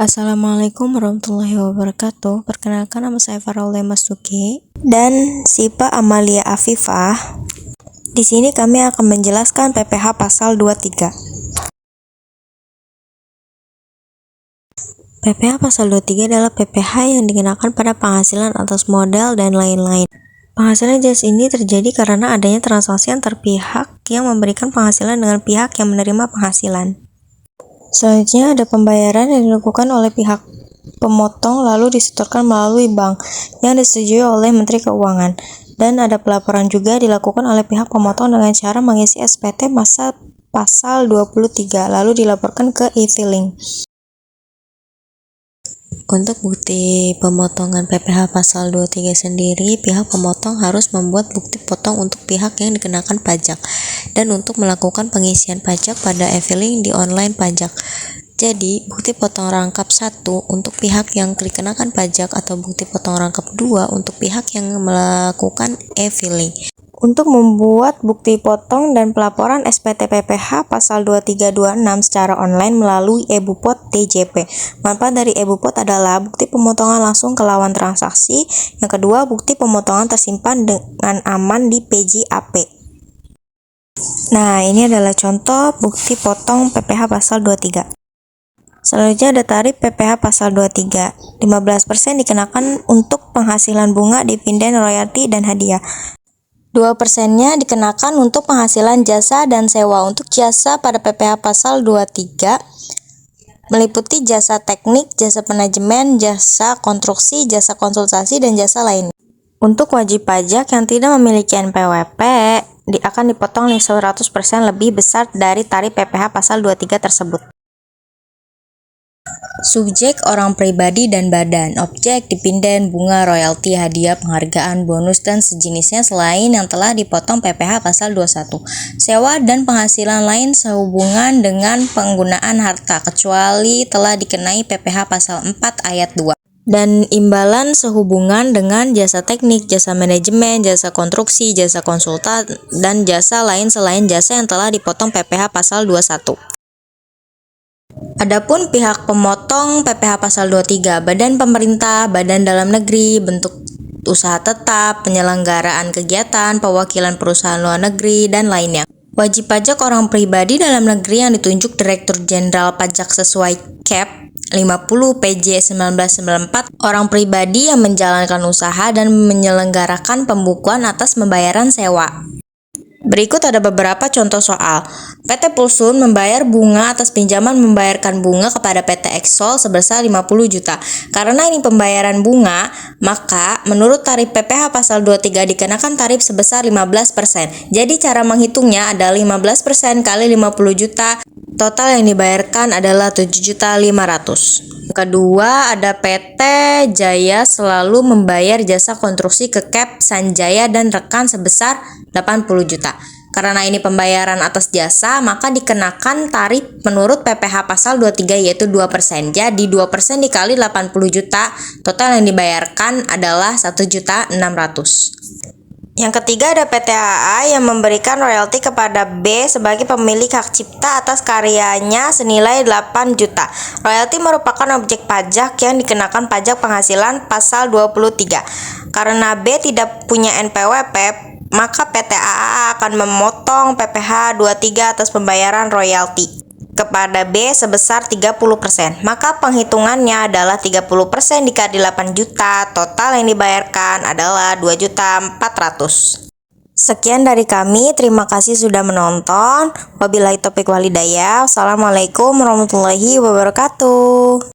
Assalamualaikum warahmatullahi wabarakatuh. Perkenalkan, nama saya Faraulia Masuki dan Sipa Amalia Afifah. Di sini kami akan menjelaskan PPh pasal 23. PPh pasal 23 adalah PPh yang dikenakan pada penghasilan atas modal dan lain-lain. Penghasilan jelas ini terjadi karena adanya transaksi antar pihak yang memberikan penghasilan dengan pihak yang menerima penghasilan. Selanjutnya ada pembayaran yang dilakukan oleh pihak pemotong lalu disetorkan melalui bank yang disetujui oleh Menteri Keuangan, dan ada pelaporan juga dilakukan oleh pihak pemotong dengan cara mengisi SPT masa pasal 23 lalu dilaporkan ke e-filing. Untuk bukti pemotongan PPh pasal 23 sendiri, pihak pemotong harus membuat bukti potong untuk pihak yang dikenakan pajak dan untuk melakukan pengisian pajak pada e-filing di online pajak. Jadi, bukti potong rangkap 1 untuk pihak yang dikenakan pajak atau bukti potong rangkap 2 untuk pihak yang melakukan e-filing. Untuk membuat bukti potong dan pelaporan SPT PPh pasal 2326 secara online melalui e-Bupot TJP. Manfaat dari e-Bupot adalah bukti pemotongan langsung ke lawan transaksi. Yang kedua, bukti pemotongan tersimpan dengan aman di PJAP. Nah, ini adalah contoh bukti potong PPh pasal 23. Selanjutnya ada tarif PPh pasal 23. 15% dikenakan untuk penghasilan bunga, dividen, royalti, dan hadiah. 2%-nya dikenakan untuk penghasilan jasa dan sewa. Untuk jasa pada PPh pasal 23 meliputi jasa teknik, jasa manajemen, jasa konstruksi, jasa konsultasi, dan jasa lainnya. Untuk wajib pajak yang tidak memiliki NPWP akan dipotong 100% lebih besar dari tarif PPh pasal 23 tersebut. Subjek orang pribadi dan badan, objek, dividen, bunga, royalti, hadiah, penghargaan, bonus, dan sejenisnya selain yang telah dipotong PPh pasal 21. Sewa dan penghasilan lain sehubungan dengan penggunaan harta, kecuali telah dikenai PPh pasal 4 ayat 2. Dan imbalan sehubungan dengan jasa teknik, jasa manajemen, jasa konstruksi, jasa konsultan, dan jasa lain selain jasa yang telah dipotong PPh pasal 21. Adapun pihak pemotong PPh pasal 23, badan pemerintah, badan dalam negeri, bentuk usaha tetap, penyelenggaraan kegiatan, pewakilan perusahaan luar negeri, dan lainnya. Wajib pajak orang pribadi dalam negeri yang ditunjuk Direktur Jenderal Pajak sesuai Cap 50 PJ 1994, orang pribadi yang menjalankan usaha dan menyelenggarakan pembukuan atas pembayaran sewa. Berikut ada beberapa contoh soal. PT Pulsun membayar bunga atas pinjaman membayarkan bunga kepada PT Exol sebesar 50 juta. Karena ini pembayaran bunga, maka menurut tarif PPh pasal 23 dikenakan tarif sebesar 15%. Jadi cara menghitungnya adalah 15% kali 50 juta. Total yang dibayarkan adalah 7.500.000. Kedua, ada PT Jaya selalu membayar jasa konstruksi ke Cap Sanjaya dan rekan sebesar 80 juta. Karena ini pembayaran atas jasa, maka dikenakan tarif menurut PPh pasal 23 yaitu 2%. Jadi 2% dikali 80 juta, total yang dibayarkan adalah 1.600.000. Yang ketiga ada PT AA yang memberikan royalti kepada B sebagai pemilik hak cipta atas karyanya senilai 8 juta. Royalti merupakan objek pajak yang dikenakan pajak penghasilan pasal 23. Karena B tidak punya NPWP, maka PT AA akan memotong PPh 23 atas pembayaran royalti kepada B sebesar 30%. Maka penghitungannya adalah 30% dikali 8 juta, total yang dibayarkan adalah 2.400.000. Sekian dari kami, terima kasih sudah menonton. Wabillahi taufiq walhidayah. Wassalamualaikum warahmatullahi wabarakatuh.